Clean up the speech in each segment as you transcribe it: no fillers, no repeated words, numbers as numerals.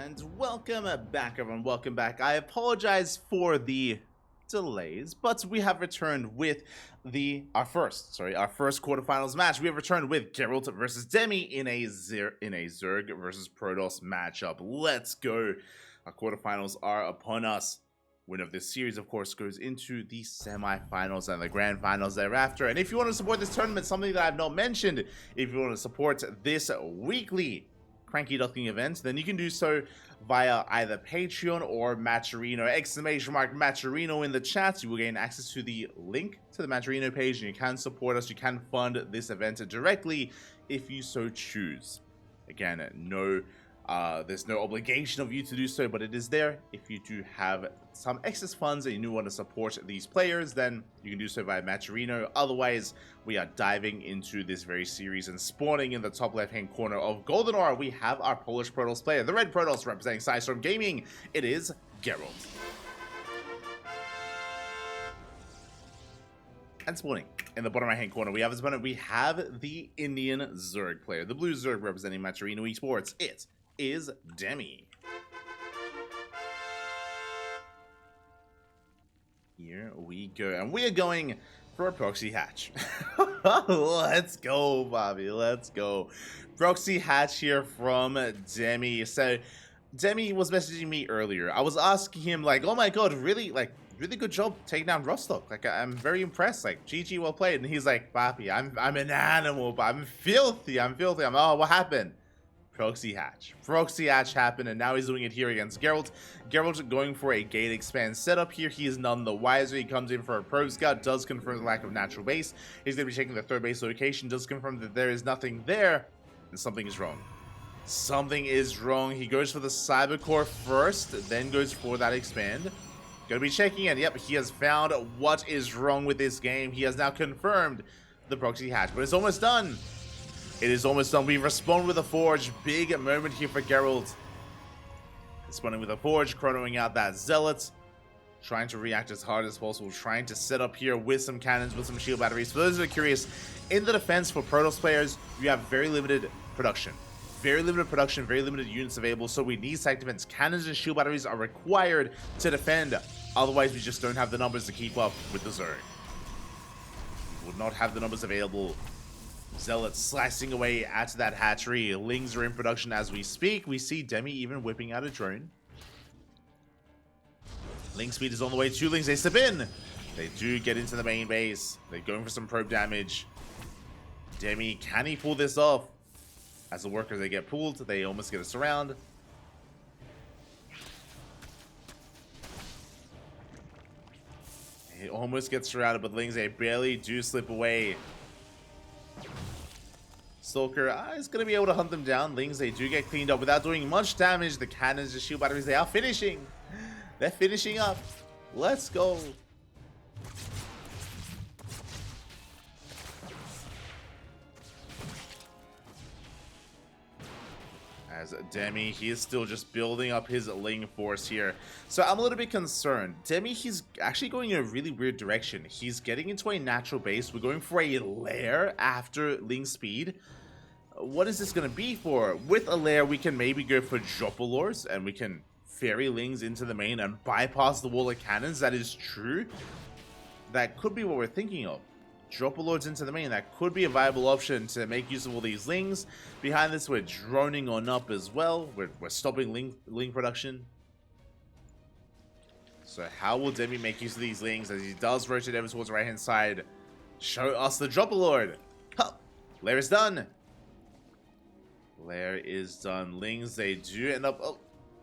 And welcome back, everyone. Welcome back. I apologize for the delays, but we have returned with our first quarterfinals match. We have returned with Gerald versus Demi in a Zerg versus Protoss matchup. Let's go. Our quarterfinals are upon us. Winner of this series, of course, goes into the semifinals and the grand finals thereafter. And if you want to support this tournament, something that I've not mentioned, if you want to support this weekly Cranky Duckling event, then you can do so via either Patreon or Matcherino. !Matcherino in the chat. You will gain access to the link to the Matcherino page, and you can support us. You can fund this event directly if you so choose. Again, there's no obligation of you to do so, but it is there. If you do have some excess funds and you do want to support these players, then you can do so via Matcherino. Otherwise, we are diving into this very series and spawning in the top left-hand corner of Golden Aura. We have our Polish Protoss player, the Red Protoss representing Sidestorm Gaming. It is Gerald. And spawning in the bottom right-hand corner, we have the Indian Zerg player, the Blue Zerg representing Matcherino Esports. It is Demi. Here we go, and we are going for a proxy hatch. Let's go, Bobby, let's go. Proxy hatch here from Demi. So Demi was messaging me earlier. I was asking him, like, oh my god, really good job taking down Rostock. Like, I'm very impressed. Like, GG, well played. And he's like, Papi, I'm an animal, but I'm filthy. Oh, what happened? Proxy hatch happened, and now he's doing it here against Gerald. Gerald going for a gate expand setup here. He is none the wiser. He comes in for a probe scout, does confirm the lack of natural base. He's going to be checking the third base location, does confirm that there is nothing there, and something is wrong. Something is wrong. He goes for the cyber core first, then goes for that expand. Gonna be checking, and yep, he has found what is wrong with this game. He has now confirmed the proxy hatch, but it's almost done. It is almost done. We respond with a Forge. Big moment here for Gerald. Responding with a Forge, chronoing out that Zealot. Trying to react as hard as possible. Trying to set up here with some cannons, with some shield batteries. For those that are curious, in the defense for Protoss players, you have very limited production. Very limited units available. So we need site defense. Cannons and shield batteries are required to defend. Otherwise, we just don't have the numbers to keep up with the Zerg. We would not have the numbers available. Zealot slicing away at that hatchery. Lings are in production as we speak. We see Demi even whipping out a drone. Ling speed is on the way. 2 Lings, they step in. They do get into the main base. They're going for some probe damage. Demi, can he pull this off? As the workers, they get pulled. They almost get us around. He almost gets surrounded, but Lings, they barely do slip away. Stalker is going to be able to hunt them down. Lings, they do get cleaned up without doing much damage. The cannons, the shield batteries, they are finishing. They're finishing up. Let's go. As Demi, he is still just building up his Ling force here. So I'm a little bit concerned. Demi, he's actually going in a really weird direction. He's getting into a natural base. We're going for a lair after Ling speed. What is this going to be for? With a lair, we can maybe go for Dropalors, and we can ferry Lings into the main and bypass the wall of cannons. That is true. That could be what we're thinking of. Dropalords into the main. That could be a viable option to make use of all these Lings. Behind this, we're droning on up as well. We're stopping Ling production. So how will Demi make use of these Lings as he does rotate over towards the right-hand side? Show us the Dropalord. Lair is done. Lair is done. Lings, they do end up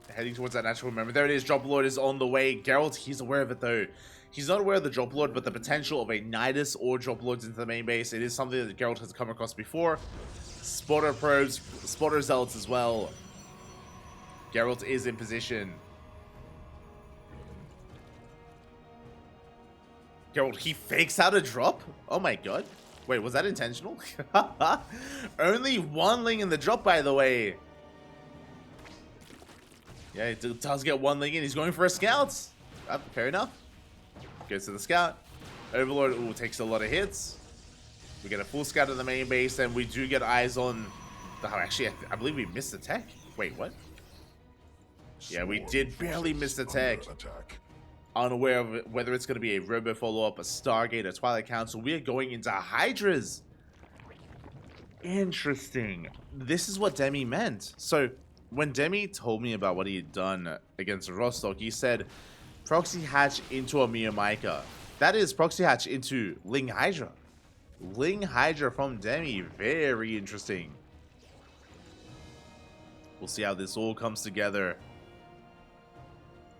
heading towards that natural moment. There it is. Dropalord is on the way. Gerald, he's aware of it though. He's not aware of the Dropalord, but the potential of a Nidus or Dropalords into the main base. It is something that Gerald has come across before. Spotter probes, spotter zealots as well. Gerald is in position. Gerald, he fakes out a drop? Oh my god. Wait, was that intentional? Only 1 Ling in the drop, by the way. Yeah, it does get 1 Ling in. He's going for a scout. Fair enough. Goes to the scout. Overlord takes a lot of hits. We get a full scout of the main base, and we do get eyes on... Oh, actually, I believe we missed the tech. Wait, what? Yeah, we did barely miss the tech. Unaware of whether it's going to be a Robo follow-up, a Stargate, a Twilight Council. We are going into Hydras. Interesting. This is what Demi meant. So, when Demi told me about what he had done against Rostock, he said, Proxy Hatch into a Miyamaika. That is Proxy Hatch into Ling Hydra. Ling Hydra from Demi. Very interesting. We'll see how this all comes together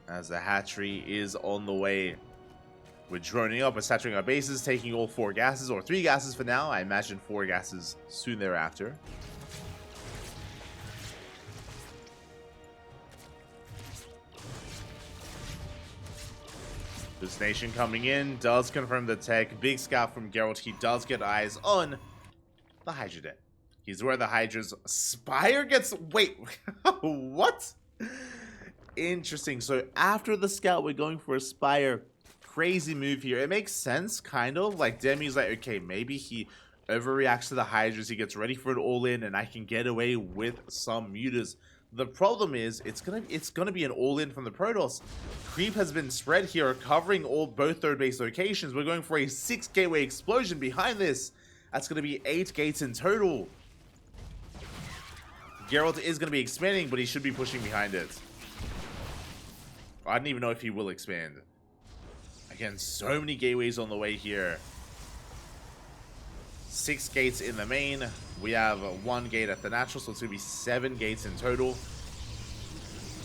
as the hatchery is on the way. We're droning up, we're saturating our bases, taking all 4 gases, or 3 gases for now. I imagine 4 gases soon thereafter. This nation coming in does confirm the tech. Big scout from Gerald. He does get eyes on the Hydra Den. He's where the Hydra's Spire gets... Wait, what? Interesting. So after the scout, we're going for a Spire. Crazy move here. It makes sense, kind of. Like, Demi's like, okay, maybe he overreacts to the Hydras. He gets ready for an all-in, and I can get away with some mutas. The problem is, it's gonna be an all-in from the Protoss. Creep has been spread here, covering both third base locations. We're going for a 6 gateway explosion behind this. That's gonna be 8 gates in total. Gerald is gonna be expanding, but he should be pushing behind it. I don't even know if he will expand. Again, so many gateways on the way here. 6 gates in the main. We have 1 gate at the natural, so it's going to be 7 gates in total.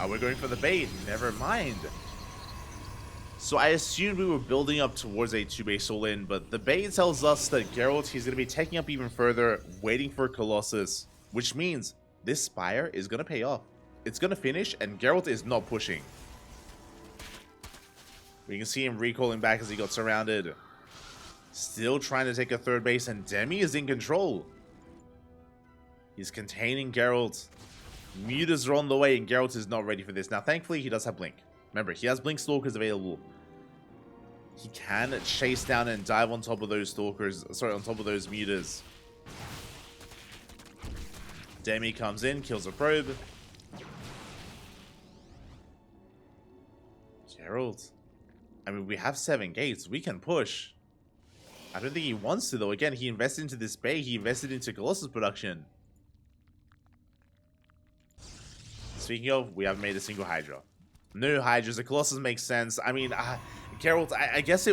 We're going for the bait. Never mind. So I assumed we were building up towards a 2-base all-in, but the bait tells us that Gerald, he's going to be taking up even further, waiting for Colossus, which means this Spire is going to pay off. It's going to finish, and Gerald is not pushing. We can see him recalling back as he got surrounded. Still trying to take a third base, and Demi is in control. He's containing Gerald. Mutas are on the way, and Gerald is not ready for this. Now, thankfully, he does have Blink. Remember, he has Blink Stalkers available. He can chase down and dive on top of those Stalkers. Sorry, on top of those Mutas. Demi comes in, kills a probe. Gerald. I mean, we have 7 gates. We can push. I don't think he wants to, though. Again, he invested into this bay. He invested into Colossus production. Speaking of, we haven't made a single Hydra. No Hydras. The Colossus makes sense. I mean, Gerald, I guess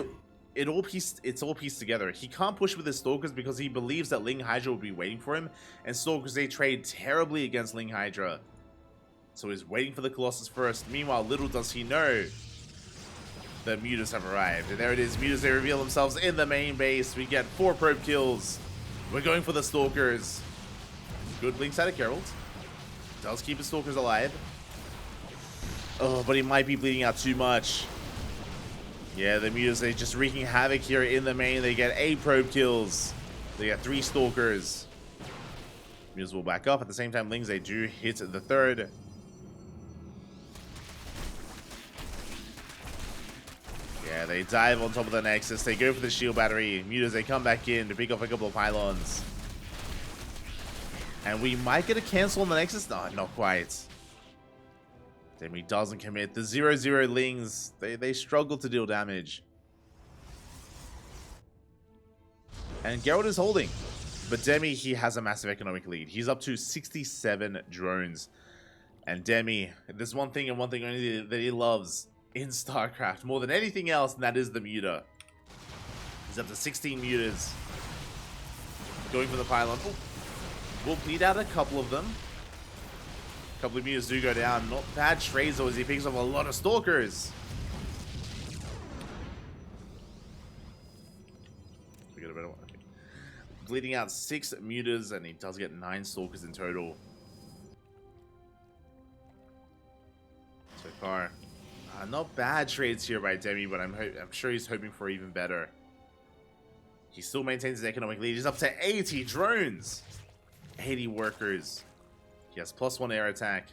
it's all pieced together. He can't push with his Stalkers because he believes that Ling Hydra will be waiting for him. And Stalkers, they trade terribly against Ling Hydra. So he's waiting for the Colossus first. Meanwhile, little does he know, the Mutas have arrived. And there it is. Mutas, they reveal themselves in the main base. We get 4 probe kills. We're going for the Stalkers. Good blinks out of Gerald. Does keep his Stalkers alive. Oh, but he might be bleeding out too much. Yeah, the Mutas, they're just wreaking havoc here in the main. They get 8 probe kills. They get 3 Stalkers. Mutas will back up. At the same time, Lings, they do hit the 3rd. Yeah, they dive on top of the Nexus. They go for the shield battery. Mutas, they come back in to pick up a couple of pylons. And we might get a cancel on the Nexus. No, not quite. Demi doesn't commit. The 0-0 Lings, they struggle to deal damage. And Gerald is holding. But Demi, he has a massive economic lead. He's up to 67 drones. And Demi, there's one thing and one thing only that he loves in StarCraft more than anything else, and that is the muta. He's up to 16 mutas. Going for the pylon. Oh, we'll bleed out a couple of them. A couple of mutas do go down. Not bad trades though, as he picks up a lot of Stalkers. We got a better one. Okay. Bleeding out 6 mutas, and he does get 9 Stalkers in total. So far. Not bad trades here by Demi, but I'm sure he's hoping for even better. He still maintains his economic lead. He's up to 80 drones. 80 workers. He has +1 air attack.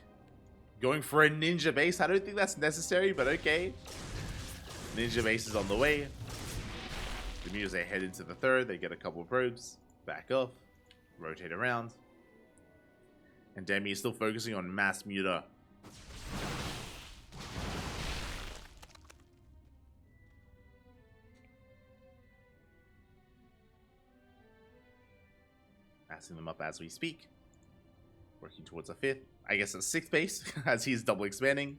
Going for a ninja base. I don't think that's necessary, but okay. Ninja base is on the way. The mutas, they head into the 3rd. They get a couple of probes. Back up. Rotate around. And Demi is still focusing on mass muta. Passing them up as we speak. Working towards a 5th. I guess a 6th base as he's double expanding.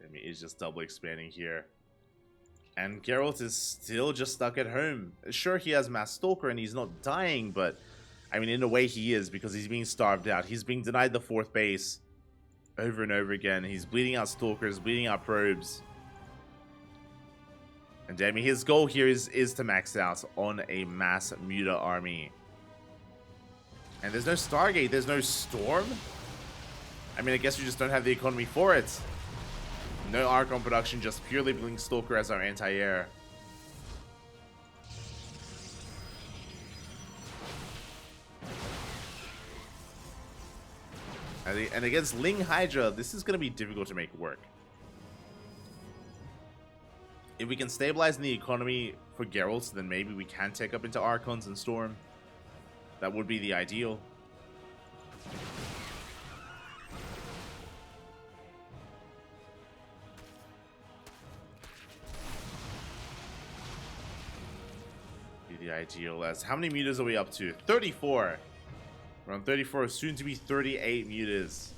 Demi is just double expanding here. And Gerald is still just stuck at home. Sure, he has Mass Stalker and he's not dying, but I mean, in a way he is, because he's being starved out. He's being denied the 4th base over and over again. He's bleeding out Stalkers, bleeding out Probes. And Demi, his goal here is to max out on a mass Muta army. And there's no Stargate, there's no Storm. I mean, I guess we just don't have the economy for it. No Archon production, just purely Blink Stalker as our anti-air. And against Ling Hydra, this is going to be difficult to make work. If we can stabilize in the economy for Geralt, then maybe we can take up into Archons and Storm. That would be the ideal. Be the ideal. As how many mutas are we up to? 34. We're on 34, soon to be 38 mutas.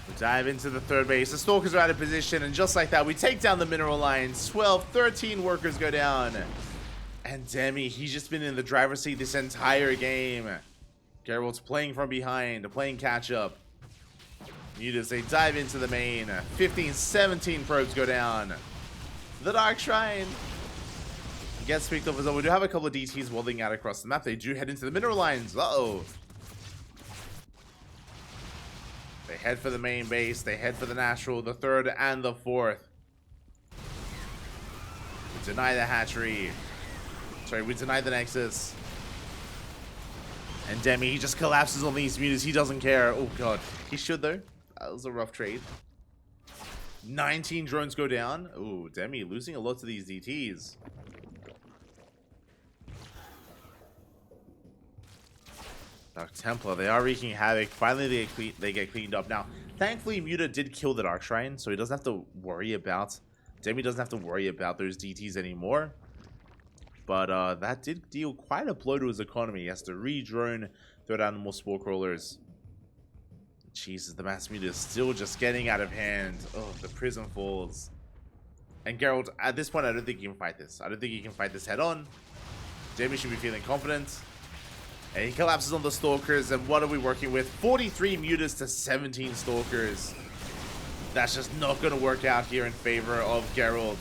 We dive into the 3rd base. The Stalkers are out of position, and just like that, we take down the mineral lines. 12, 13 workers go down. And Demi, he's just been in the driver's seat this entire game. Gerald's playing from behind, playing catch-up. Mutas, they dive into the main. 15, 17 probes go down. The Dark Shrine gets picked up as well. We do have a couple of DTs welding out across the map. They do head into the mineral lines. Uh-oh. They head for the main base. They head for the natural, the 3rd, and the 4th. We deny the hatchery. Sorry, we deny the Nexus. And Demi, he just collapses on these mutas. He doesn't care. Oh, God. He should, though. That was a rough trade. 19 drones go down. Ooh, Demi losing a lot to these DTs. Dark Templar, they are wreaking havoc. Finally, they get cleaned up. Now, thankfully, Muta did kill the Dark Shrine, so he doesn't have to worry about... Demi doesn't have to worry about those DTs anymore. But that did deal quite a blow to his economy. He has to re-drone, throw down more Spore Crawlers. Jesus, the Mass Muta is still just getting out of hand. Oh, the Prism falls. And Gerald, at this point, I don't think he can fight this. I don't think he can fight this head on. Demi should be feeling confident. And he collapses on the Stalkers, and what are we working with? 43 mutas to 17 Stalkers. That's just not going to work out here in favor of Gerald.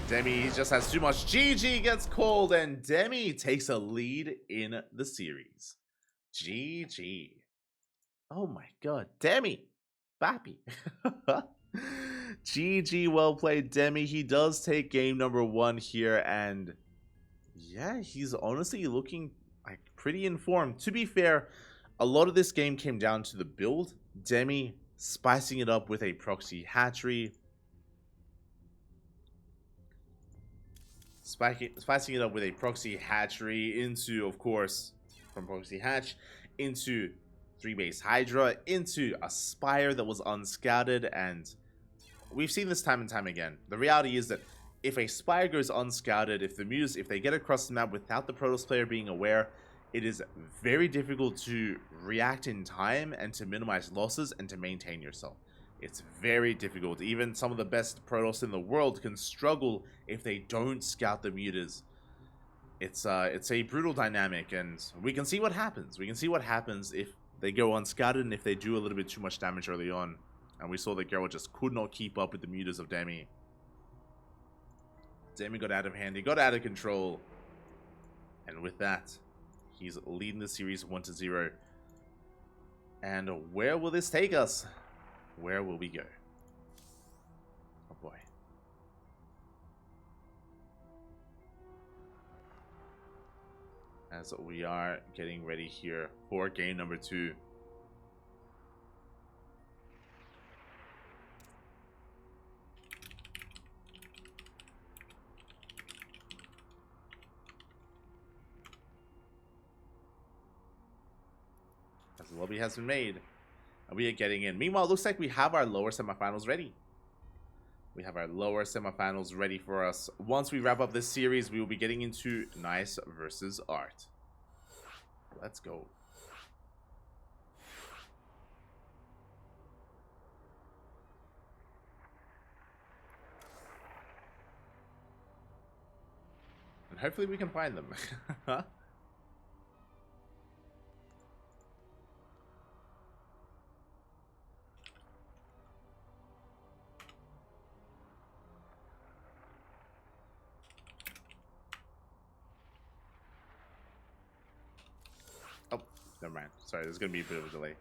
Demi just has too much. GG gets called, and Demi takes a lead in the series. GG. Oh my god. Demi. Bappy. GG, well played, Demi. He does take game number 1 here, and yeah, he's honestly looking like pretty informed. To be fair, a lot of this game came down to the build. Demi spicing it up with a proxy hatchery, spicing it up with a proxy hatchery into, of course, from proxy hatch into 3-base Hydra, into a Spire that was unscouted, and we've seen this time and time again. The reality is that if a Spire goes unscouted, if they get across the map without the Protoss player being aware, it is very difficult to react in time and to minimize losses and to maintain yourself. It's very difficult. Even some of the best Protoss in the world can struggle if they don't scout the mutas. It's a brutal dynamic, and we can see what happens. We can see what happens if they go unscouted and if they do a little bit too much damage early on. And we saw that Gerald just could not keep up with the mutas of Demi. Demi got out of hand. He got out of control. And with that, he's leading the series 1-0. And where will this take us? Where will we go? Oh boy. As we are getting ready here for game number 2. As the lobby has been made, and we are getting in. Meanwhile, it looks like we have our lower semifinals ready. We have our lower semifinals ready for us. Once we wrap up this series, we will be getting into Nice versus Art. Let's go. And hopefully we can find them. Oh, never mind. Sorry, there's going to be a bit of a delay.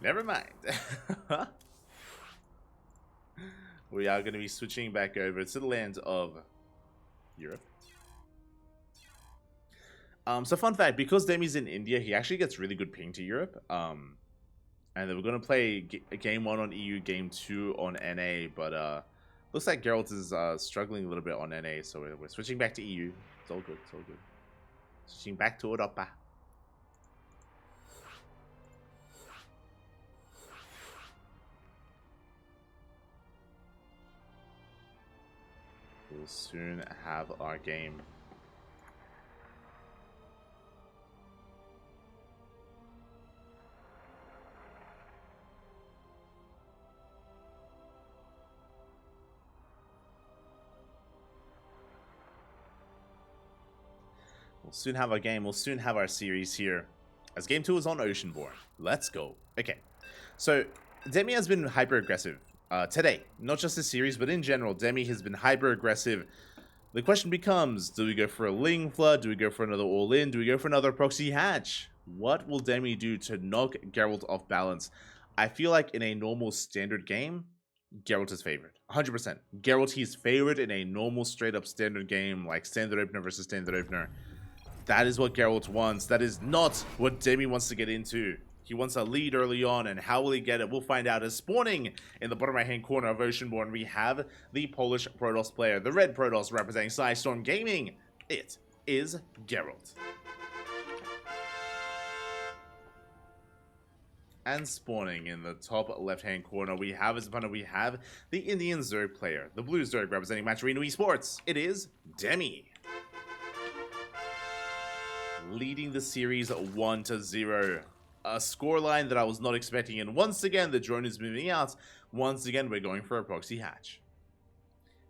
Never mind. We are going to be switching back over to the land of Europe. So fun fact, because Demi's in India, he actually gets really good ping to Europe. And then we're going to play game 1 on EU, game 2 on NA, but looks like Gerald is struggling a little bit on NA, so we're switching back to EU. It's all good, it's all good. Switching back to Europa. We'll soon have our game. We'll soon have our game. We'll soon have our series here. As game 2 is on Oceanborn. Let's go. Okay. So, Demi has been hyper-aggressive. Today, not just this series, but in general, Demi has been hyper-aggressive. The question becomes, do we go for a Ling Flood? Do we go for another all-in? Do we go for another proxy hatch? What will Demi do to knock Gerald off balance? I feel like in a normal standard game, Gerald is favored. 100%. Gerald, he's favored in a normal straight-up standard game, like standard opener versus standard opener. That is what Gerald wants. That is not what Demi wants to get into. He wants a lead early on, and how will he get it? We'll find out. As spawning in the bottom right-hand corner of Oceanborn, we have the Polish Protoss player, the red Protoss representing Storm Gaming. It is Gerald. And spawning in the top left-hand corner, we have as opponent, we have the Indian Zerg player, the blue Zerg representing Matcherino Esports. It is Demi. Leading the series 1-0. A scoreline that I was not expecting, and once again the drone is moving out. Once again we're going for a proxy hatch.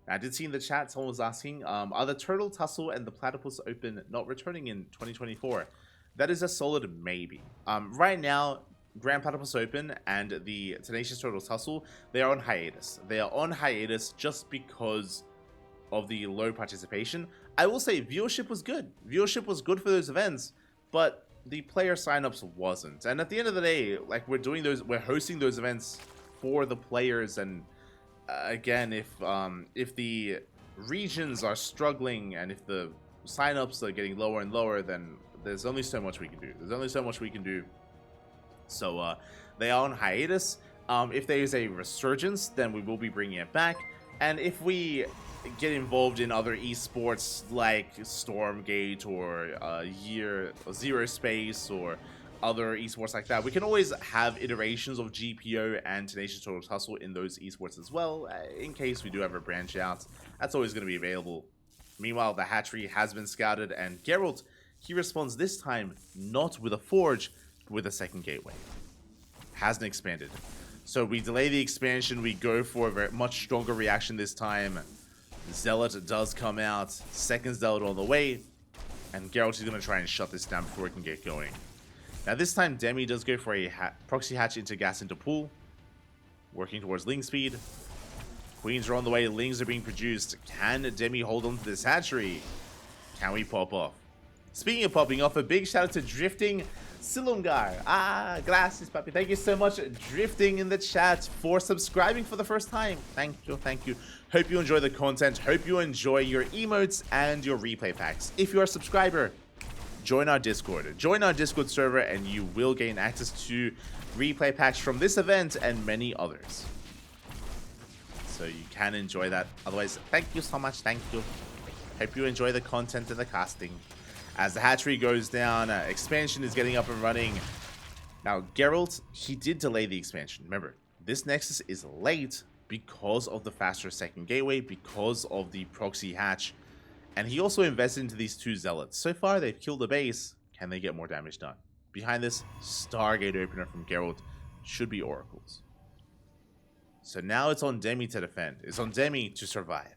I did see in the chat someone was asking, are the Turtle Tussle and the Platypus Open not returning in 2024? That is a solid maybe. Right now, Grand Platypus Open and the Tenacious Turtle Tussle, they are on hiatus. They are on hiatus just because of the low participation. I will say viewership was good. Viewership was good for those events, but the player signups wasn't. And at the end of the day, like, we're hosting those events for the players. And again, if the regions are struggling and if the signups are getting lower and lower, then there's only so much we can do. There's only so much we can do. So they are on hiatus. If there is a resurgence, then we will be bringing it back. And if we get involved in other esports like Stormgate or Zero Space or other esports like that, we can always have iterations of GPO and Tenacious Turtle Tussle in those esports as well, in case we do ever branch out. That's always going to be available. Meanwhile, the hatchery has been scouted, and Gerald, he responds this time not with a forge, but with a second gateway. Hasn't expanded. So we delay the expansion, we go for a very much stronger reaction this time. Zealot does come out, second Zealot on the way, and Geralt is going to try and shut this down before it can get going. Now this time Demi does go for a proxy hatch into gas into pool, working towards Ling speed. Queens are on the way, Lings are being produced. Can Demi hold on to this hatchery? Can we pop off? Speaking of popping off, a big shout out to Drifting Silungar. Gracias, papi. Thank you so much, Drifting, in the chat, for subscribing for the first time. Thank you, thank you. Hope you enjoy the content. Hope you enjoy your emotes and your replay packs. If you're a subscriber, join our Discord. Join our Discord server, and you will gain access to replay packs from this event and many others. So you can enjoy that. Otherwise, thank you so much. Thank you. Hope you enjoy the content and the casting. As the hatchery goes down, expansion is getting up and running. Now, Geralt, he did delay the expansion. Remember, this Nexus is late because of the faster second gateway, because of the proxy hatch. And he also invested into these 2 Zealots. So far, they've killed the base. Can they get more damage done? Behind this, Stargate opener from Gerald should be Oracles. So now it's on Demi to defend. It's on Demi to survive.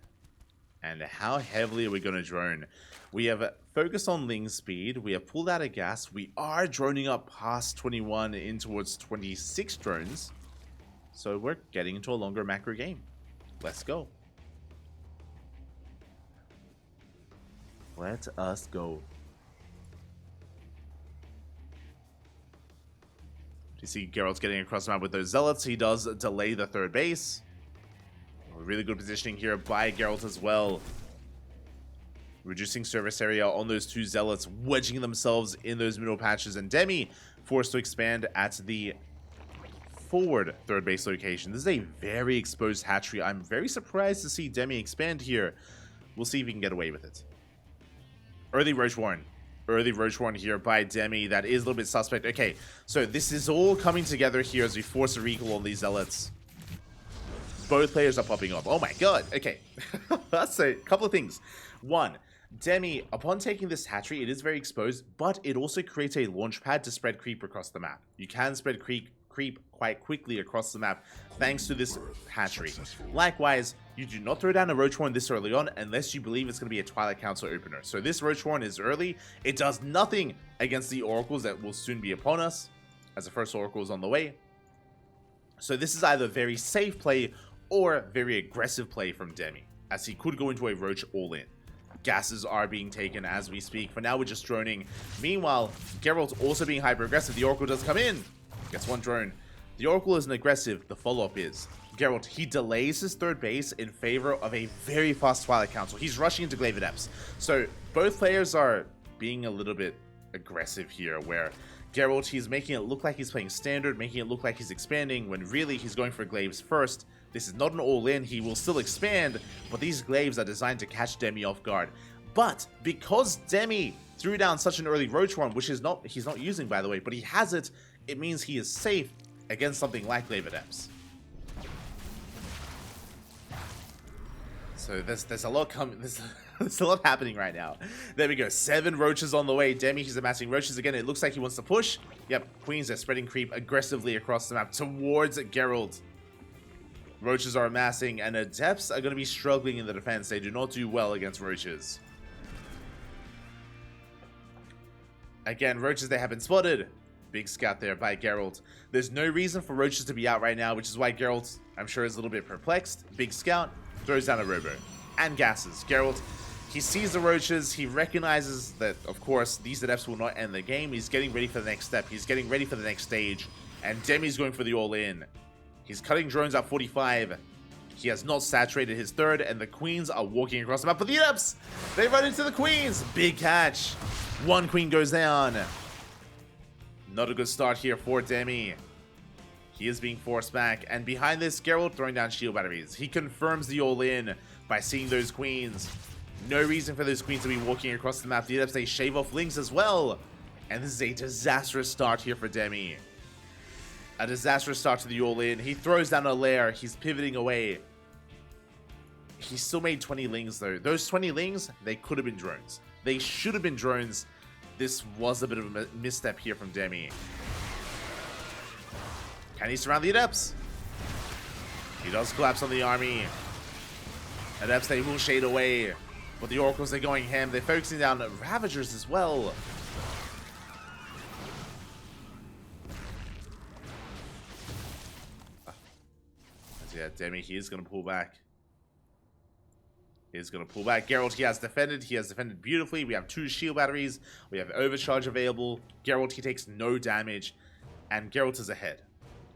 And how heavily are we going to drone? We have focused on Ling speed. We have pulled out a gas. We are droning up past 21 in towards 26 drones. So we're getting into a longer macro game. Let's go. Let us go. You see Gerald's getting across the map with those Zealots. He does delay the 3rd base. Really good positioning here by Gerald as well. Reducing service area on those 2 Zealots, wedging themselves in those middle patches. And Demi forced to expand at the forward 3rd base location. This is a very exposed hatchery. I'm very surprised to see Demi expand here. We'll see if he can get away with it. Early Roach Warren. Early Roach Warren here by Demi. That is a little bit suspect. Okay, so this is all coming together here as we force a recall on these Zealots. Both players are popping up. Oh my god. Okay. So, a couple of things. One, Demi, upon taking this hatchery, it is very exposed, but it also creates a launch pad to spread creep across the map. You can spread creep quite quickly across the map thanks to this hatchery. Likewise, you do not throw down a Roach Warren this early on unless you believe it's going to be a Twilight Council opener. So this Roach Warren is early. It does nothing against the Oracles that will soon be upon us, as the first Oracle is on the way. So this is either very safe play or very aggressive play from Demi, as he could go into a Roach all-in. Gases are being taken as we speak. For now, we're just droning. Meanwhile, Gerald's also being hyper-aggressive. The Oracle does come in. Gets 1 drone. The Oracle isn't aggressive. The follow-up is. Gerald, he delays his 3rd base in favor of a very fast Twilight Council. He's rushing into Glaive Adepts. So, both players are being a little bit aggressive here, where Gerald, he's making it look like he's playing standard, making it look like he's expanding, when really he's going for Glaives first. This is not an all-in. He will still expand, but these Glaives are designed to catch Demi off guard. But because Demi threw down such an early Roach Warren, which he's not using, by the way, but he has it, it means he is safe against something like Glaive Adepts. So there's a lot coming. There's a lot happening right now. There we go. 7 roaches on the way. Demi, he's amassing roaches again. It looks like he wants to push. Yep, Queens are spreading creep aggressively across the map towards Gerald. Roaches are amassing, and Adepts are going to be struggling in the defense. They do not do well against roaches. Again, roaches, they have been spotted. Big scout there by Gerald. There's no reason for roaches to be out right now, which is why Gerald, I'm sure, is a little bit perplexed. Big scout throws down a robo and gases. Gerald, he sees the roaches. He recognizes that, of course, these Adepts will not end the game. He's getting ready for the next step. He's getting ready for the next stage. And Demi's going for the all-in. He's cutting drones at 45. He has not saturated his 3rd, and the Queens are walking across the map. But the Adepts, they run into the Queens. Big catch. 1 Queen goes down. Not a good start here for Demi. He is being forced back. And behind this, Gerald throwing down shield batteries. He confirms the all-in by seeing those Queens. No reason for those Queens to be walking across the map. The Adepts, they shave off Lings as well. And this is a disastrous start here for Demi. A disastrous start to the all-in. He throws down a lair. He's pivoting away. He still made 20 Lings, though. Those 20 Lings, they could have been drones. They should have been drones. This was a bit of a misstep here from Demi. Can he surround the Adepts? He does collapse on the army. Adepts, they will shade away. But the Oracles, they're going ham. They're focusing down Ravagers as well. Yeah, Demi, he is going to pull back. He is going to pull back. Gerald, he has defended. He has defended beautifully. We have 2 shield batteries. We have overcharge available. Gerald, he takes no damage. And Gerald is ahead.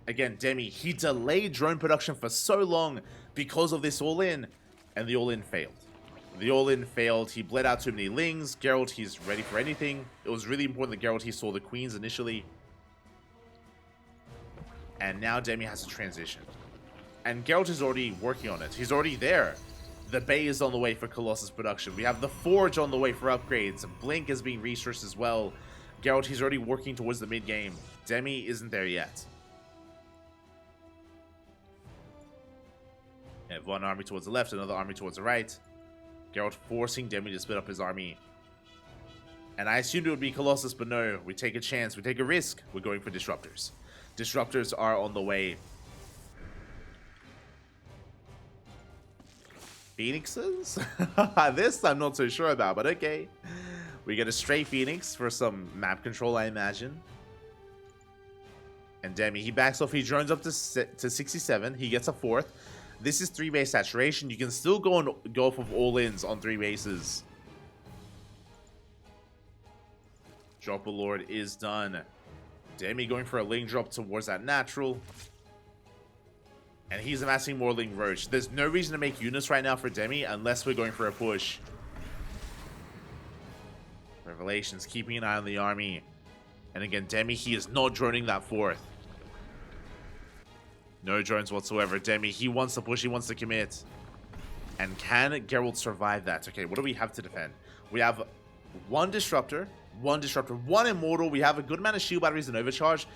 Again, Demi, he delayed drone production for so long because of this all-in. And the all-in failed. The all-in failed. He bled out too many Lings. Gerald, he's ready for anything. It was really important that Gerald, he saw the Queens initially. And now Demi has to transition. And Geralt is already working on it. He's already there. The Bay is on the way for Colossus production. We have the Forge on the way for upgrades. Blink is being researched as well. Geralt, he's already working towards the mid-game. Demi isn't there yet. You have one army towards the left, another army towards the right. Gerald forcing Demi to split up his army. And I assumed it would be Colossus, but no. We take a chance. We take a risk. We're going for Disruptors. Disruptors are on the way. Phoenixes? This I'm not so sure about, but okay. We get a stray Phoenix for some map control, I imagine. And Demi, he backs off. He drones up to 67. He gets a 4th. This is 3-base saturation. You can still go off of all-ins on 3 bases. Drop a Lord is done. Demi going for a Ling drop towards that natural. And he's amassing more Ling Roach. There's no reason to make units right now for Demi unless we're going for a push. Revelations keeping an eye on the army. And again, Demi, he is not droning that 4th. No drones whatsoever. Demi, he wants to push, he wants to commit. And can Gerald survive that? Okay, what do we have to defend? We have one Disruptor, one Immortal. We have a good amount of shield batteries and overcharge,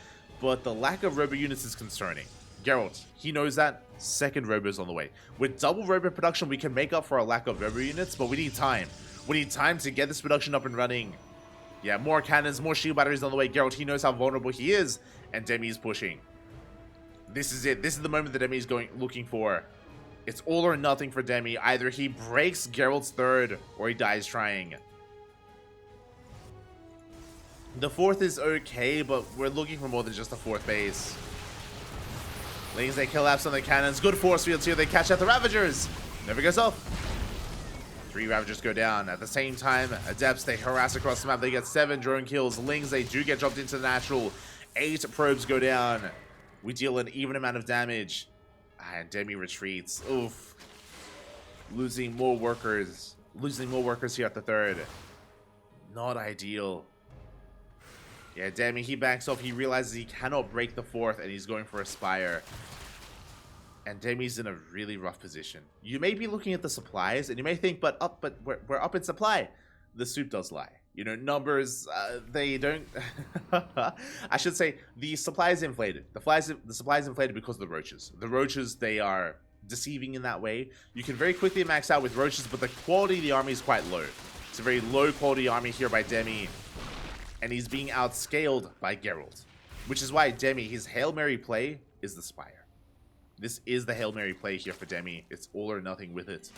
but the lack of robo units is concerning. Gerald, he knows that. Second robo's on the way. With double robo production, we can make up for our lack of robo units, but we need time. We need time to get this production up and running. Yeah, more cannons, more shield batteries on the way. Gerald, he knows how vulnerable he is, and Demi is pushing. This is it. This is the moment that Demi is looking for. It's all or nothing for Demi. Either he breaks Gerald's 3rd, or he dies trying. The 4th is okay, but we're looking for more than just a 4th base. Lings, they collapse on the cannons. Good force fields here. They catch out the Ravagers. Never goes off. 3 Ravagers go down. At the same time, Adepts, they harass across the map. They get 7 drone kills. Lings, they do get dropped into the natural. 8 probes go down. We deal an even amount of damage. And Demi retreats. Oof. Losing more workers. Losing more workers here at the 3rd. Not ideal. Yeah, Demi, he backs off. He realizes he cannot break the 4th, and he's going for a Spire. And Demi's in a really rough position. You may be looking at the supplies, and you may think, but we're up in supply. The soup does lie. You know, numbers, they don't... I should say, the supply is inflated. The supply is inflated because of the roaches. The roaches, they are deceiving in that way. You can very quickly max out with roaches, but the quality of the army is quite low. It's a very low quality army here by Demi. And he's being outscaled by Gerald. Which is why Demi, his Hail Mary play is the Spire. This is the Hail Mary play here for Demi. It's all or nothing with it.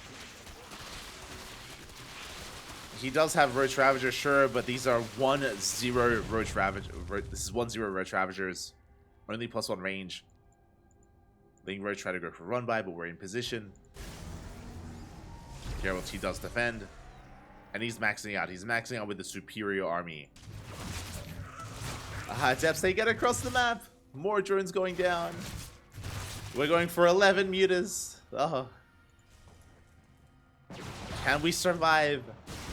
He does have Roach Ravager, sure, but these are 1-0 Roach Ravager. This is 1-0 Roach Ravagers. Only +1 range. Ling Roach try to go for run by, but we're in position. Gerald, he does defend. And he's maxing out. He's maxing out with the superior army. Depths, they get across the map. More drones going down. We're going for 11 mutas. Oh. Can we survive?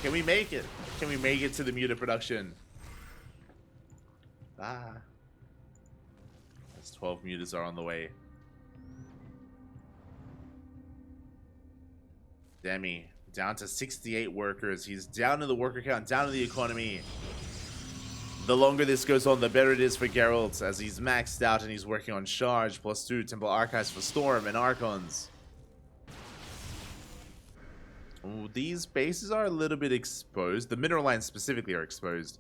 Can we make it? Can we make it to the muta production? That's 12 mutas are on the way. Demi, down to 68 workers. He's down in the worker count, down in the economy. The longer this goes on, the better it is for Geralt, as he's maxed out and he's working on Charge, +2, Temple Archives for Storm, and Archons. Ooh, these bases are a little bit exposed. The mineral lines specifically are exposed.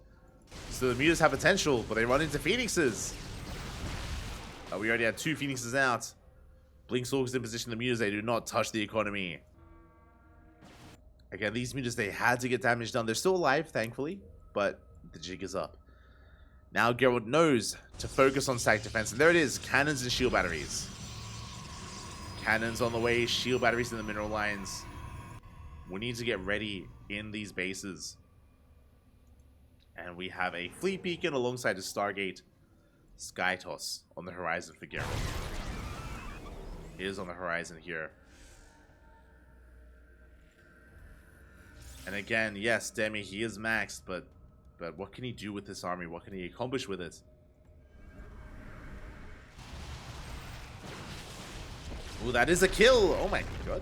So the mutas have potential, but they run into Phoenixes. We already had 2 Phoenixes out. Blinkstalk's in position. The mutas, they do not touch the economy. Again, these mutas, they had to get damage done. They're still alive, thankfully, but the jig is up. Now Gerald knows to focus on stack defense, and there it is, cannons and shield batteries. Cannons on the way, shield batteries in the mineral lines. We need to get ready in these bases. And we have a Fleet Beacon alongside a Stargate. Sky Toss on the horizon for Gerald. It is on the horizon here. And again, yes, Demi, he is maxed, but what can he do with this army? What can he accomplish with it? Ooh, that is a kill! Oh my god.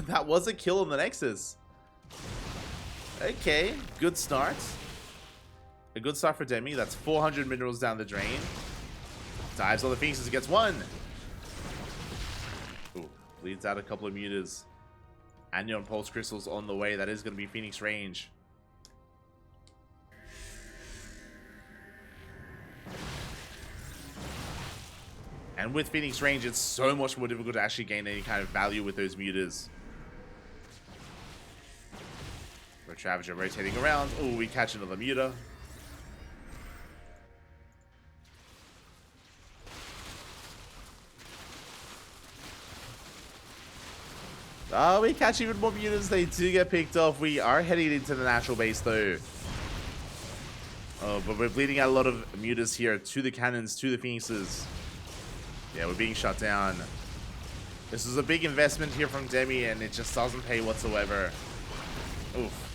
That was a kill on the Nexus. Okay, good start. A good start for Demi. That's 400 minerals down the drain. Dives on the Phoenixes, gets 1. Ooh, Bleeds out a couple of mutas. Anion Pulse Crystals on the way. That is going to be Phoenix range. And with Phoenix range, it's so much more difficult to actually gain any kind of value with those mutas. Ravager rotating around. Oh, we catch another muta. Oh, we catch even more mutas. They do get picked off. We are heading into the natural base, though. Oh, but we're bleeding out a lot of mutas here to the cannons, to the phoenixes. Yeah, we're being shut down. This is a big investment here from Demi, and it just doesn't pay whatsoever. Oof.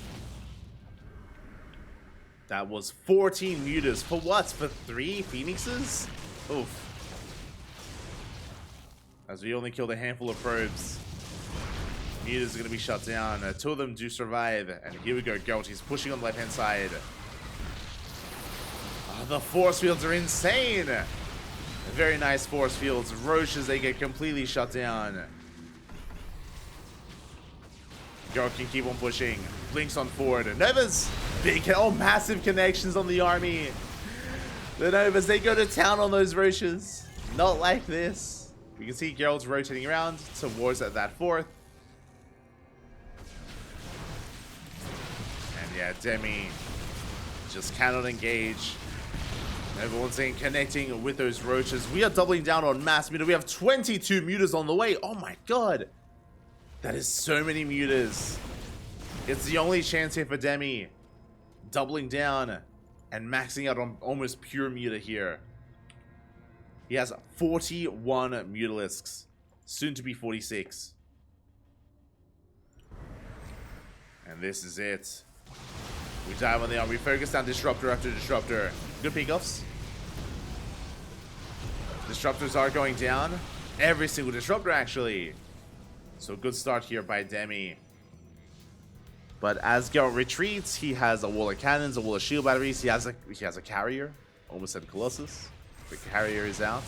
That was 14 mutas. For what? For 3 phoenixes? Oof. As we only killed a handful of probes. Mutas are going to be shut down. 2 of them do survive. And here we go. Gerald, he's pushing on the left-hand side. Oh, the force fields are insane. Very nice force fields. Roaches, they get completely shut down. Gerald can keep on pushing. Blinks on forward. Novas, big, oh, massive connections on the army. The Novas, they go to town on those roaches. Not like this. You can see Gerald's rotating around towards that 4th. And yeah, Demi just cannot engage. Everyone's saying connecting with those roaches. We are doubling down on mass muta. We have 22 mutas on the way. Oh my god. That is so many mutas. It's the only chance here for Demi. Doubling down and maxing out on almost pure muta here. He has 41 mutalisks. Soon to be 46. And this is it. We dive on the arm. We focus down disruptor after disruptor. Good pickoffs. Disruptors are going down. Every single disruptor, actually. So good start here by Demi. But as Gerald retreats, he has a wall of cannons, a wall of shield batteries. He has a carrier. Almost said Colossus. The carrier is out.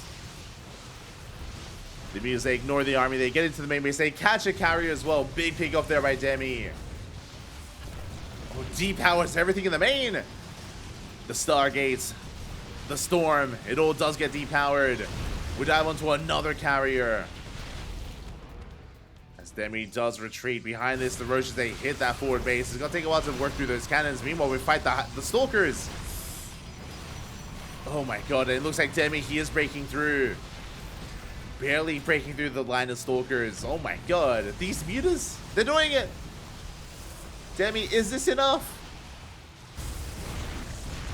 The Muse, they ignore the army. They get into the main base. They catch a carrier as well. Big pick off there by Demi. Oh, depowers everything in the main. The Stargates. The Storm. It all does get depowered. We dive onto another carrier. As Demi does retreat. Behind this, the Roaches, they hit that forward base. It's going to take a while to work through those cannons. Meanwhile, we fight the Stalkers. Oh my god, it looks like Demi, he is breaking through. Barely breaking through the line of Stalkers. Oh my god, these mutas, they're doing it. Demi, is this enough?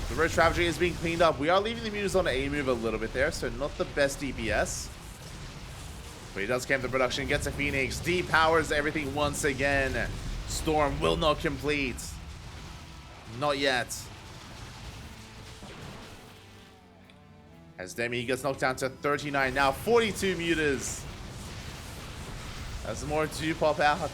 The Roach Ravager is being cleaned up. We are leaving the mutas on A move a little bit there, so not the best DPS. But he does camp the production, gets a Phoenix, depowers everything once again. Storm will not complete. Not yet. As Demi gets knocked down to 39 now, 42 mutas. As more do pop out.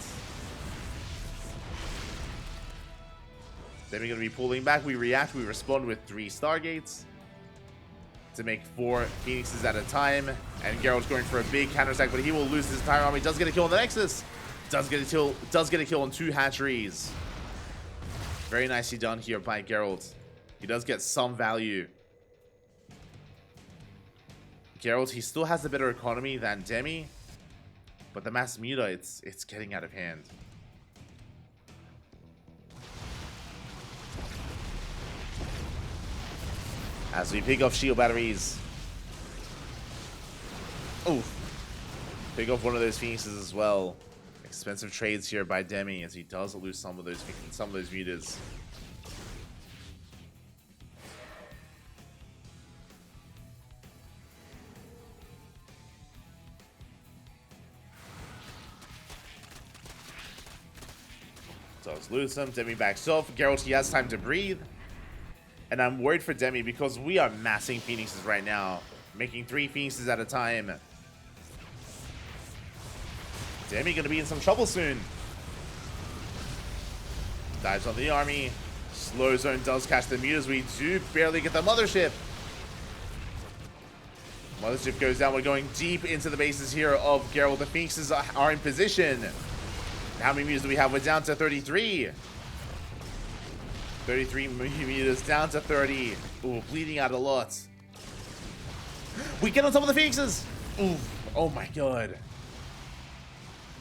Demi gonna be pulling back. We react, we respond with 3 Stargates to make 4 Phoenixes at a time. And Gerald's going for a big counterattack, but he will lose his entire army. Does get a kill on the Nexus. Does get a kill on 2 hatcheries. Very nicely done here by Gerald. He does get some value. Gerald, he still has a better economy than Demi, but the mass muta, it's getting out of hand. As we pick off shield batteries. Oof. Pick off one of those Phoenixes as well. Expensive trades here by Demi as he does lose some of those mutas. Does lose them. Demi backs off. Gerald, he has time to breathe. And I'm worried for Demi because we are massing Phoenixes right now. Making 3 Phoenixes at a time. Demi gonna be in some trouble soon. Dives on the army. Slow zone does catch the mutas. We do barely get the mothership. Mothership goes down. We're going deep into the bases here of Gerald. The Phoenixes are in position. How many meters do we have? We're down to 33. 33 meters down to 30. Ooh, bleeding out a lot. We get on top of the Phoenixes. Ooh, oh my god.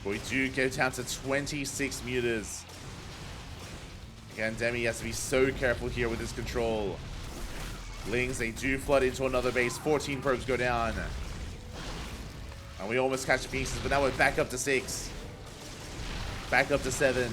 We do go down to 26 meters. Again, Demi has to be so careful here with his control. Lings, they do flood into another base. 14 probes go down. And we almost catch the Phoenixes, but now we're back up to 6. Back up to 7.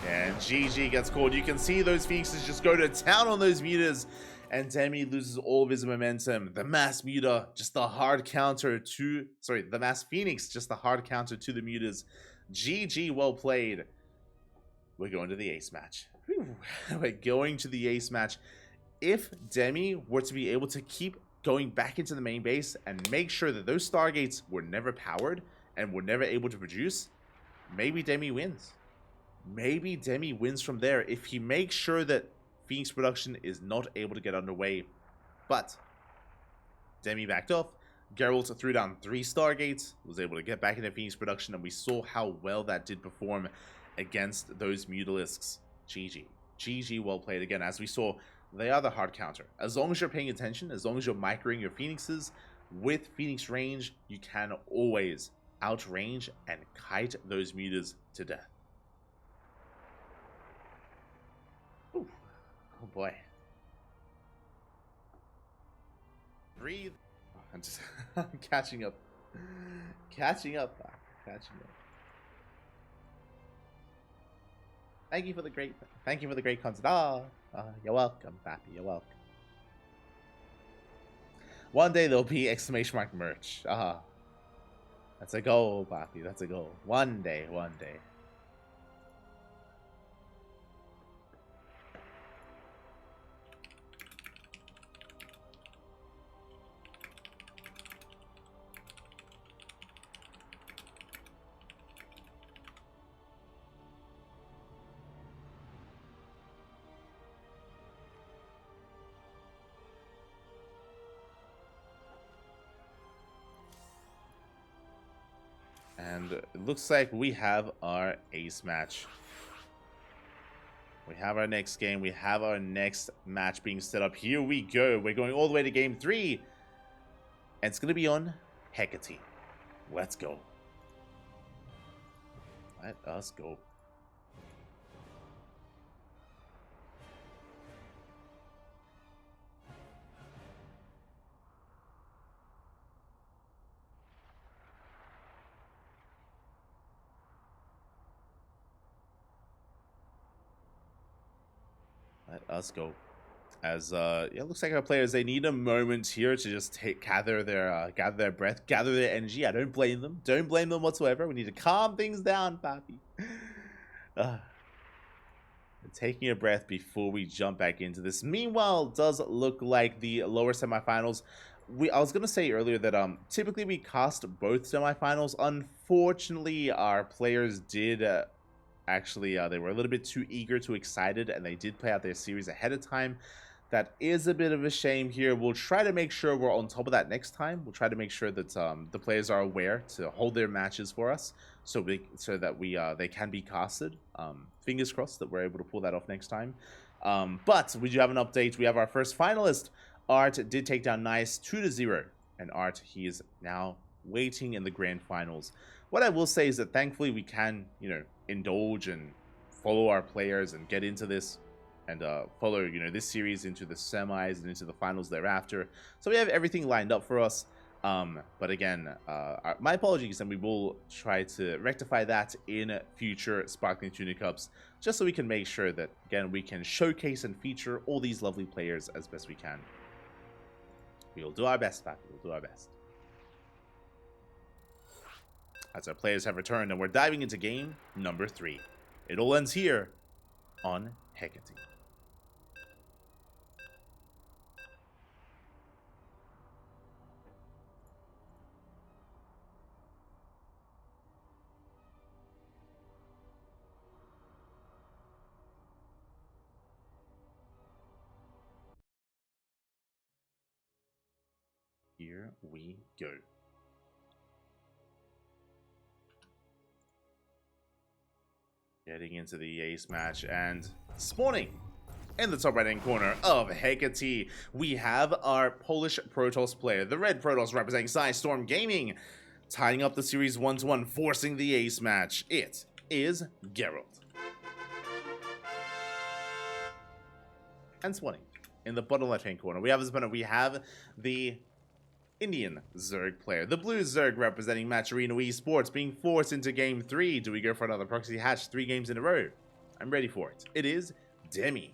And GG gets called. You can see those Phoenixes just go to town on those meters. And Demi loses all of his momentum. The Mass Muta, just the hard counter to... Sorry, the Mass Phoenix, just the hard counter to the Mutas. GG, well played. We're going to the ace match. Whew. We're going to the ace match. If Demi were to be able to keep going back into the main base and make sure that those Stargates were never powered and were never able to produce, maybe Demi wins. Maybe Demi wins from there if he makes sure that Phoenix production is not able to get underway. But Demi backed off. Gerald threw down 3 Stargates, was able to get back into Phoenix production, and we saw how well that did perform against those Mutalisks. GG. GG, well played again. As we saw, they are the hard counter. As long as you're paying attention, as long as you're microing your Phoenixes, with Phoenix range, you can always outrange and kite those Mutas to death. Ooh. Oh boy. Breathe. Oh, I'm just I'm catching up. Catching up. Catching up. Thank you for the great content. You're welcome, Pappy. You're welcome. One day there'll be exclamation mark merch. That's a goal, Pappy. That's a goal. One day, one day. And it looks like we have our ace match. We have our next game. We have our next match being set up. Here we go. We're going all the way to game 3. And it's going to be on Hecate. Let's go. Let us go. Let us go. As yeah, it looks like our players, they need a moment here to just gather their breath, gather their energy. I don't blame them. Don't blame them whatsoever. We need to calm things down, Pappy. Taking a breath before we jump back into this. Meanwhile, it does look like the lower semifinals. I was gonna say earlier that typically we cast both semifinals. Unfortunately, our players did actually they were a little bit too eager, too excited, and they did play out their series ahead of time. That is a bit of a shame here. We'll try to make sure we're on top of that next time. We'll try to make sure that the players are aware to hold their matches for us, so that they can be casted. Fingers crossed that we're able to pull that off next time. But we do have an update. We have our first finalist. Art did take down Nice 2-0, and Art, he is now waiting in the grand finals. What I will say is that thankfully we can, indulge and follow our players and get into this and follow, this series into the semis and into the finals thereafter. So we have everything lined up for us. But again, my apologies, and we will try to rectify that in future Sparkling Tuna Cups, just so we can make sure that, again, we can showcase and feature all these lovely players as best we can. We will do our best, Pat. We'll do our best. As our players have returned, and we're diving into game number 3. It all ends here on Hecate. here we go. Getting into the ace match and spawning in the top right-hand corner of Hecate, we have our Polish Protoss player, the red Protoss representing Storm Gaming, tying up the series 1-1, forcing the ace match. It is Gerald. And spawning in the bottom left-hand corner, we have the Indian Zerg player, the blue Zerg representing Matcherino Esports, being forced into game 3. Do we go for another proxy hatch 3 games in a row? I'm ready for it. It is Demi.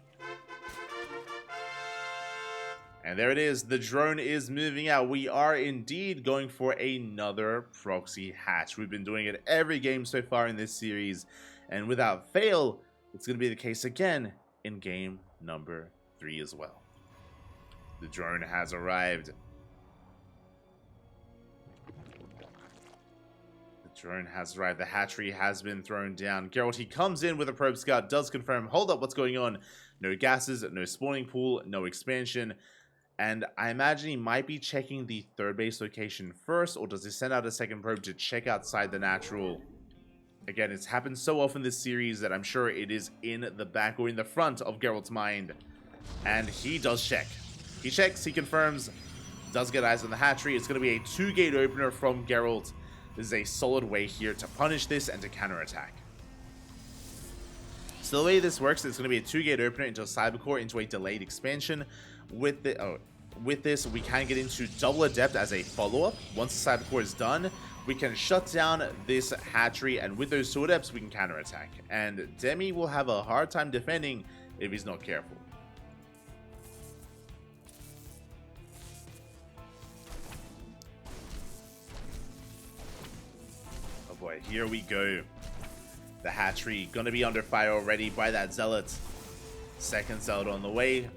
And there it is. The drone is moving out. We are indeed going for another proxy hatch. We've been doing it every game so far in this series, and without fail, it's going to be the case again in game number 3 as well. The drone has arrived. Drone has arrived. The hatchery has been thrown down. Gerald, he comes in with a probe scout, does confirm, hold up, what's going on? No gases, no spawning pool, no expansion. And I imagine he might be checking the third base location first, or does he send out a second probe to check outside the natural? Again, it's happened so often this series that I'm sure it is in the back or in the front of Gerald's mind. And he does check. He checks, he confirms, does get eyes on the hatchery. It's going to be a 2-gate opener from Gerald. This is a solid way here to punish this and to counterattack. So the way this works, it's going to be a 2-gate opener into a Cybercore, into a delayed expansion. With this, we can get into double adept as a follow-up. Once the Cybercore is done, we can shut down this hatchery, and with those 2 adepts, we can counterattack. And Demi will have a hard time defending if he's not careful. Boy, here we go. The hatchery gonna be under fire already by that zealot. Second zealot on the way.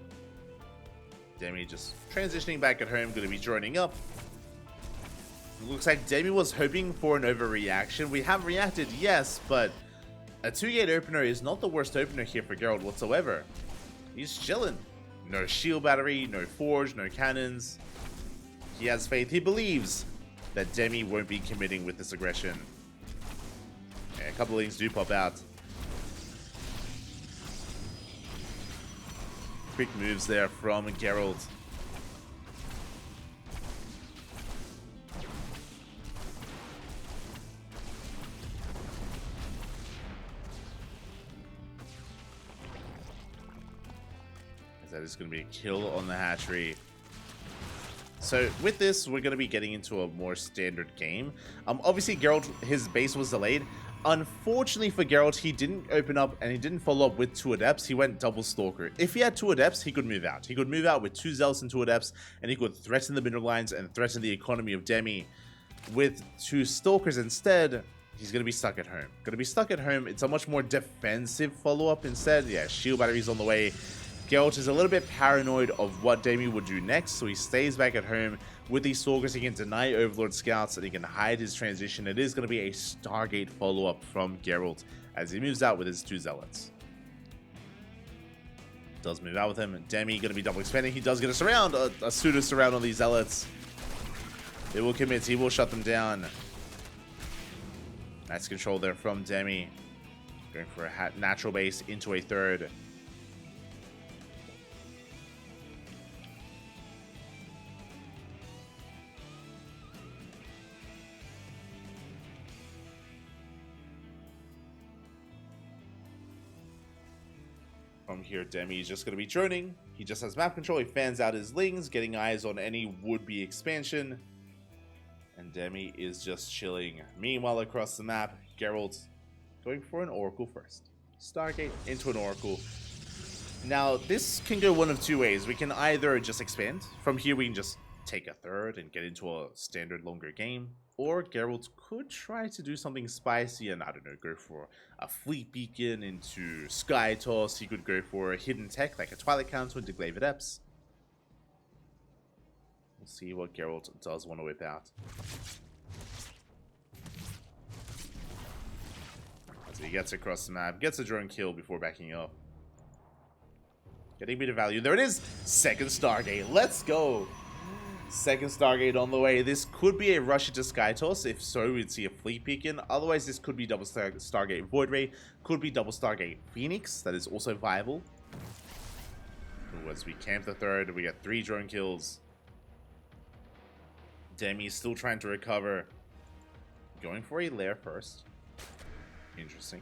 Demi just transitioning back at home, gonna be joining up. Looks like Demi was hoping for an overreaction. We have reacted, yes, but a 2-gate opener is not the worst opener here for Gerald whatsoever. He's chilling. No shield battery, no forge, no cannons. He has faith. He believes that Demi won't be committing with this aggression. A couple of things do pop out. Quick moves there from Gerald. That is going to be a kill on the hatchery. So with this, we're going to be getting into a more standard game. Obviously, Gerald, his base was delayed. Unfortunately for Gerald, he didn't open up and he didn't follow up with 2 adepts. He went double stalker. If he had 2 adepts, he could move out. He could move out with 2 zealots and 2 adepts, and he could threaten the mineral lines and threaten the economy of Demi. With 2 stalkers instead, he's going to be stuck at home. It's a much more defensive follow-up instead. Yeah, shield batteries on the way. Geralt is a little bit paranoid of what Demi would do next, so he stays back at home. With these stalkers, he can deny Overlord scouts and he can hide his transition. It is going to be a Stargate follow-up from Geralt as he moves out with his 2 zealots. Does move out with him. Demi going to be double expanding. He does get a surround, a pseudo surround on these zealots. They will commit. He will shut them down. Nice control there from Demi. Going for a natural base into a third. From here, Demi is just going to be droning. He just has map control. He fans out his lings, getting eyes on any would-be expansion. And Demi is just chilling. Meanwhile, across the map, Gerald's going for an Oracle first. Stargate into an Oracle. Now, this can go one of 2 ways. We can either just expand. From here, we can just take a third and get into a standard longer game. Or Geralt could try to do something spicy and, I don't know, go for a fleet beacon into Sky Toss. He could go for a hidden tech like a Twilight Council into Glaive Adepts. We'll see what Geralt does want to whip out. As he gets across the map, gets a drone kill before backing up. Getting a bit of value. There it is! Second Stargate. Let's go! Second Stargate on the way. This could be a rush into Sky Toss. If so, we'd see a fleet beacon. Otherwise, this could be double Stargate Void Ray. Could be double Stargate Phoenix. That is also viable. Ooh, as we camp the third, we got 3 drone kills. Demi still trying to recover. Going for a lair first. Interesting.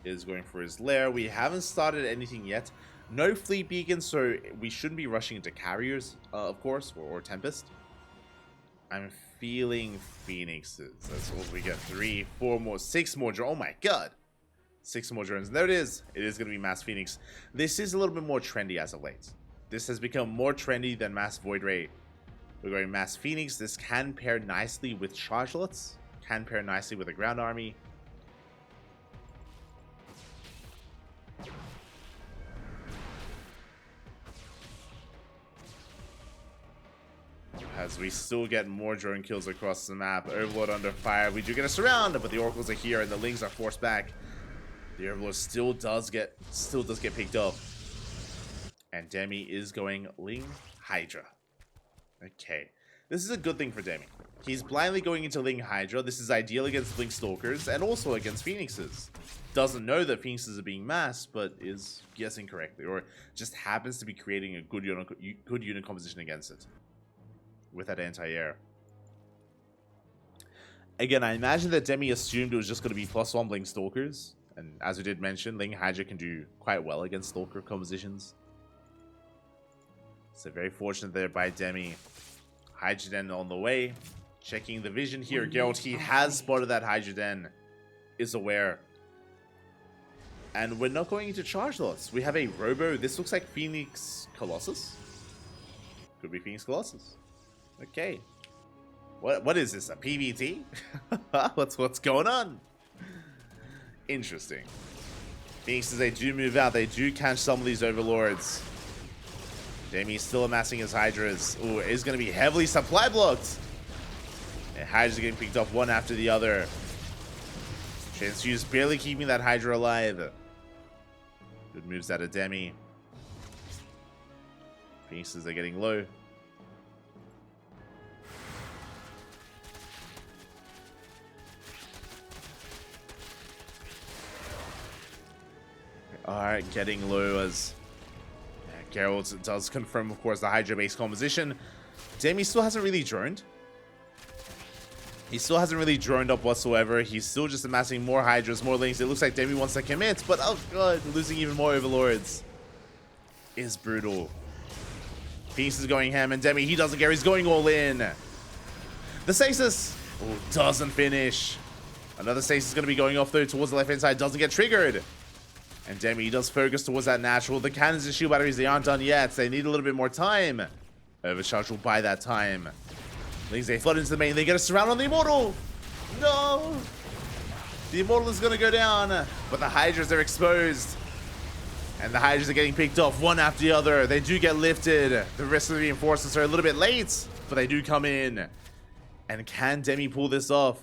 Is going for his lair. We haven't started anything yet. No fleet beacon, so we shouldn't be rushing into carriers, of course, or Tempest. I'm feeling Phoenixes. That's what we get. 3, 4 more, 6 more drones. Oh my god. 6 more drones. There it is. It is going to be Mass Phoenix. This is a little bit more trendy as of late. This has become more trendy than Mass Void Ray. We're going Mass Phoenix. This can pair nicely with Chargelots. Can pair nicely with a ground army. As we still get more drone kills across the map. Overlord under fire. We do get a surround, but the Oracles are here and the Lings are forced back. The Overlord still does get picked up. And Demi is going Ling Hydra. Okay. This is a good thing for Demi. He's blindly going into Ling Hydra. This is ideal against Ling Stalkers and also against Phoenixes. Doesn't know that Phoenixes are being massed, but is guessing correctly. Or just happens to be creating a good unit composition against it. With that anti-air. Again, I imagine that Demi assumed it was just going to be +1 Ling Stalkers. And as we did mention, Ling Hydra can do quite well against Stalker compositions. So very fortunate there by Demi. Hydra Den on the way. Checking the vision here. Gerald, he has spotted that Hydra Den. Is aware. And we're not going into charge lots. We have a Robo. This looks like Phoenix Colossus. Could be Phoenix Colossus. Okay. What is this? A PvZ? what's going on? Interesting. Phoenixes, they do move out. They do catch some of these Overlords. Demi's still amassing his Hydras. Ooh, it's going to be heavily supply blocked. And Hydra's getting picked up one after the other. Transfuse barely keeping that Hydra alive. Good moves out of Demi. Phoenixes are getting low. Alright, getting low as Gerald does confirm, of course, the Hydra base composition. Demi still hasn't really droned. He still hasn't really droned up whatsoever. He's still just amassing more Hydras, more Lings. It looks like Demi wants to commit, but oh god, losing even more Overlords is brutal. Phoenix is going ham, and Demi, he doesn't care. He's going all in. The Stasis doesn't finish. Another Stasis is going to be going off, though, towards the left-hand side. Doesn't get triggered. And Demi does focus towards that natural. The cannons and shield batteries, they aren't done yet. They need a little bit more time. Overcharge will buy that time. Lings, they flood into the main. They get a surround on the Immortal. No. The Immortal is going to go down. But the Hydras are exposed. And the Hydras are getting picked off one after the other. They do get lifted. The rest of the reinforcements are a little bit late. But they do come in. And can Demi pull this off?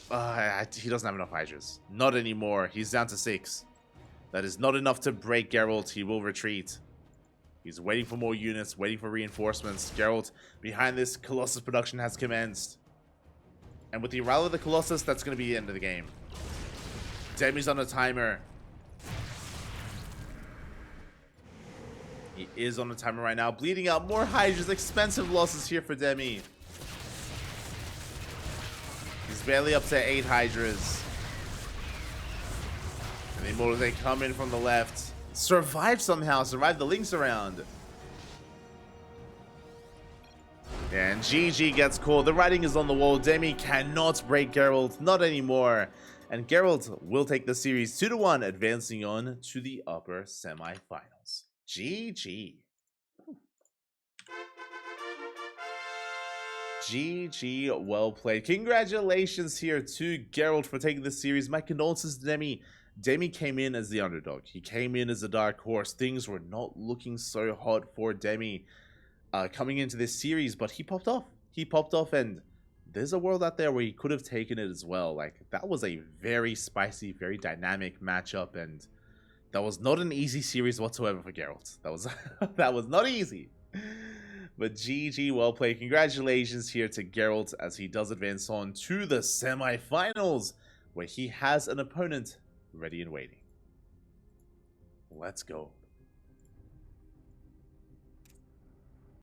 He doesn't have enough Hydras. Not anymore. He's down to 6. That is not enough to break Gerald. He will retreat. He's waiting for more units, waiting for reinforcements. Gerald, behind this, Colossus production has commenced. And with the arrival of the Colossus, that's going to be the end of the game. Demi's on a timer. He is on a timer right now. Bleeding out more Hydras. Expensive losses here for Demi. He's barely up to 8 Hydras. And the Immortals, they come in from the left. Survive somehow. Survive the Lings around. And GG gets called. The writing is on the wall. Demi cannot break Gerald. Not anymore. And Gerald will take the series 2-1, advancing on to the upper semifinals. GG. GG, well played. Congratulations here to Gerald for taking this series. My condolences to Demi. Demi came in as the underdog. He came in as a dark horse. Things were not looking so hot for Demi coming into this series, but he popped off. He popped off, and there's a world out there where he could have taken it as well. Like, that was a very spicy, very dynamic matchup, and That was not an easy series whatsoever for Gerald. That was that was not easy. But GG, well played. Congratulations here to Gerald as he does advance on to the semifinals, where he has an opponent ready and waiting. Let's go.